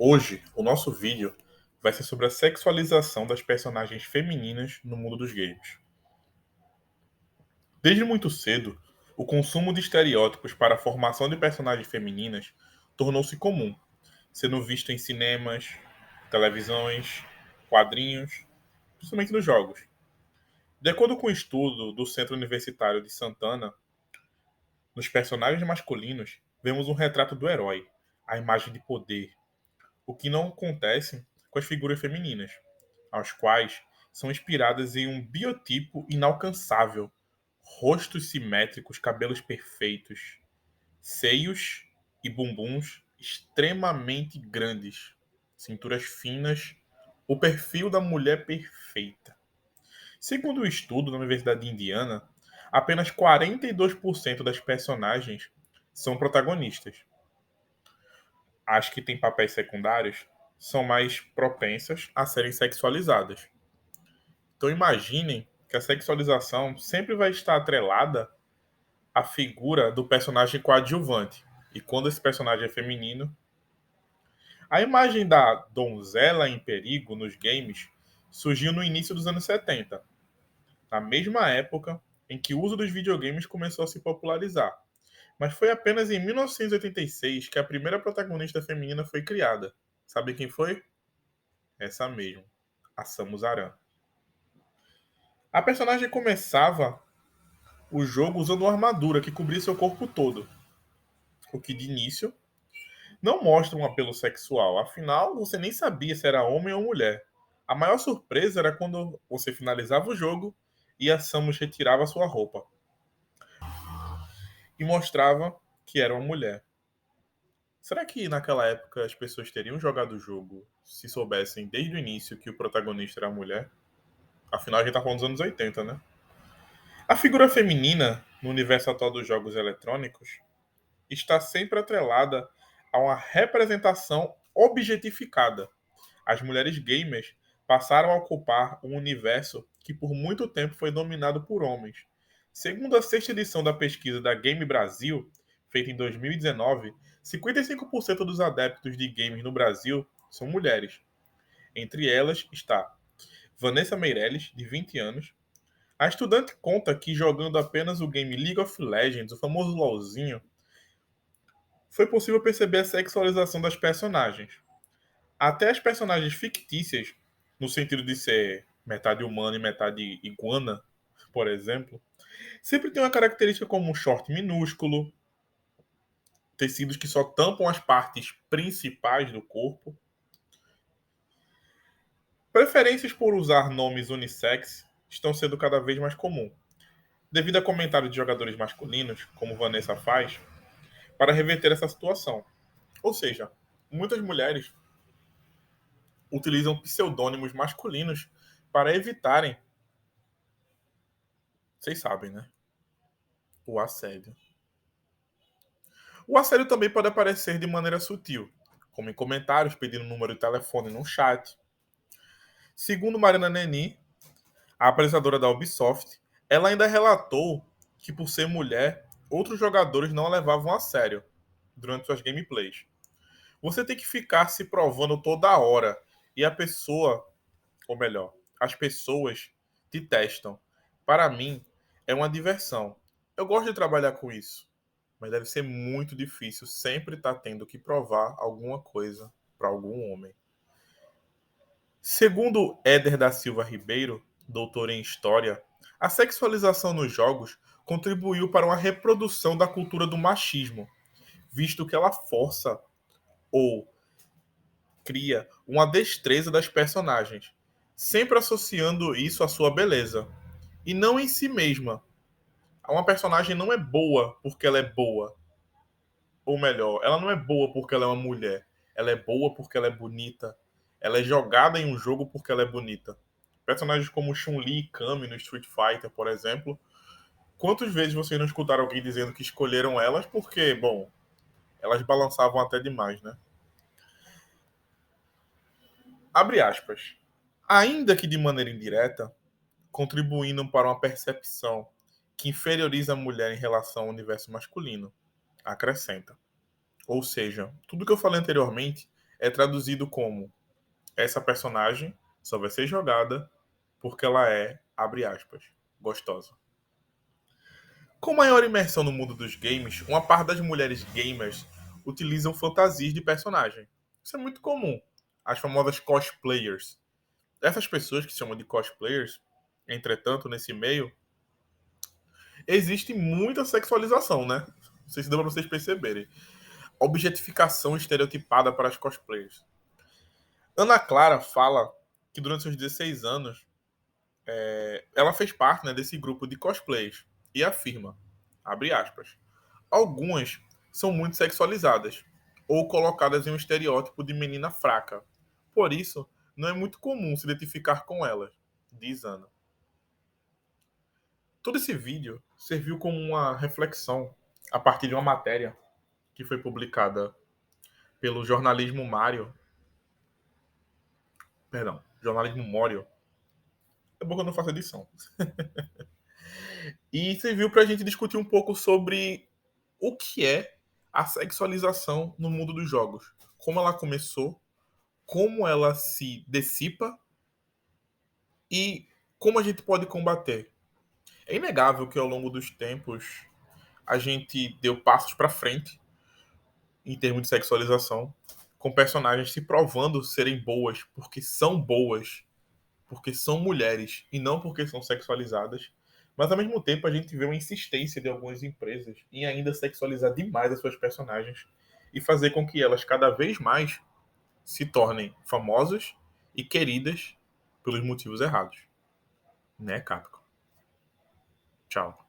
Hoje, o nosso vídeo vai ser sobre a sexualização das personagens femininas no mundo dos games. Desde muito cedo, o consumo de estereótipos para a formação de personagens femininas tornou-se comum, sendo visto em cinemas, televisões, quadrinhos, principalmente nos jogos. De acordo com um estudo do Centro Universitário de Santana, nos personagens masculinos vemos um retrato do herói, a imagem de poder, o que não acontece com as figuras femininas, aos quais são inspiradas em um biotipo inalcançável, rostos simétricos, cabelos perfeitos, seios e bumbuns extremamente grandes, cinturas finas, o perfil da mulher perfeita. Segundo um estudo na Universidade de Indiana, apenas 42% das personagens são protagonistas. As que têm papéis secundários são mais propensas a serem sexualizadas. Então imaginem que a sexualização sempre vai estar atrelada à figura do personagem coadjuvante. E quando esse personagem é feminino, a imagem da donzela em perigo nos games surgiu no início dos anos 70, na mesma época em que o uso dos videogames começou a se popularizar. Mas foi apenas em 1986 que a primeira protagonista feminina foi criada. Sabe quem foi? Essa mesmo, a Samus Aran. A personagem começava o jogo usando uma armadura que cobria seu corpo todo, o que de início não mostra um apelo sexual, afinal você nem sabia se era homem ou mulher. A maior surpresa era quando você finalizava o jogo e a Samus retirava sua roupa e mostrava que era uma mulher. Será que naquela época as pessoas teriam jogado o jogo se soubessem desde o início que o protagonista era a mulher? Afinal, a gente tá falando dos anos 80, né? A figura feminina, no universo atual dos jogos eletrônicos, está sempre atrelada a uma representação objetificada. As mulheres gamers passaram a ocupar um universo que por muito tempo foi dominado por homens. Segundo a sexta edição da pesquisa da Game Brasil, feita em 2019, 55% dos adeptos de games no Brasil são mulheres. Entre elas está Vanessa Meirelles, de 20 anos. A estudante conta que jogando apenas o game League of Legends, o famoso LoLzinho, foi possível perceber a sexualização das personagens. Até as personagens fictícias, no sentido de ser metade humana e metade iguana, por exemplo, sempre tem uma característica como um short minúsculo, tecidos que só tampam as partes principais do corpo. Preferências por usar nomes unissex estão sendo cada vez mais comum, devido a comentários de jogadores masculinos, como Vanessa faz, para reverter essa situação. Ou seja, muitas mulheres utilizam pseudônimos masculinos para evitarem, vocês sabem, né? O assédio. O assédio também pode aparecer de maneira sutil, como em comentários pedindo número de telefone no chat. Segundo Marina Neni, a apresentadora da Ubisoft, ela ainda relatou que, por ser mulher, outros jogadores não a levavam a sério durante suas gameplays. Você tem que ficar se provando toda hora e a pessoa, ou melhor, as pessoas te testam. Para mim, é uma diversão. Eu gosto de trabalhar com isso, mas deve ser muito difícil sempre estar tendo que provar alguma coisa para algum homem. Segundo Éder da Silva Ribeiro, doutor em História, a sexualização nos jogos contribuiu para uma reprodução da cultura do machismo, visto que ela força ou cria uma destreza das personagens, sempre associando isso à sua beleza, e não em si mesma. Uma personagem não é boa porque ela é boa, ou melhor, ela não é boa porque ela é uma mulher, ela é boa porque ela é bonita, ela é jogada em um jogo porque ela é bonita. Personagens como Chun-Li e Kami no Street Fighter, por exemplo, quantas vezes vocês não escutaram alguém dizendo que escolheram elas porque, bom, elas balançavam até demais, né? Abre aspas. Ainda que de maneira indireta, contribuindo para uma percepção que inferioriza a mulher em relação ao universo masculino, acrescenta. Ou seja, tudo que eu falei anteriormente é traduzido como: essa personagem só vai ser jogada porque ela é, abre aspas, gostosa. Com maior imersão no mundo dos games, uma parte das mulheres gamers utilizam fantasias de personagem. Isso é muito comum. As famosas cosplayers. Essas pessoas que se chamam de cosplayers, entretanto, nesse meio, existe muita sexualização, né? Não sei se deu pra vocês perceberem. Objetificação estereotipada para as cosplayers. Ana Clara fala que durante seus 16 anos, ela fez parte, né, desse grupo de cosplays e afirma, abre aspas, algumas são muito sexualizadas ou colocadas em um estereótipo de menina fraca. Por isso, não é muito comum se identificar com elas, diz Ana. Todo esse vídeo serviu como uma reflexão a partir de uma matéria que foi publicada pelo Jornalismo Mário, perdão, Jornalismo Mório. É bom que eu não faço edição. E serviu para a gente discutir um pouco sobre o que é a sexualização no mundo dos jogos. Como ela começou, como ela se dissipa e como a gente pode combater. É inegável que ao longo dos tempos a gente deu passos para frente em termos de sexualização, com personagens se provando serem boas, porque são mulheres e não porque são sexualizadas. Mas ao mesmo tempo a gente vê uma insistência de algumas empresas em ainda sexualizar demais as suas personagens e fazer com que elas cada vez mais se tornem famosas e queridas pelos motivos errados. Né, Capcom? Tchau.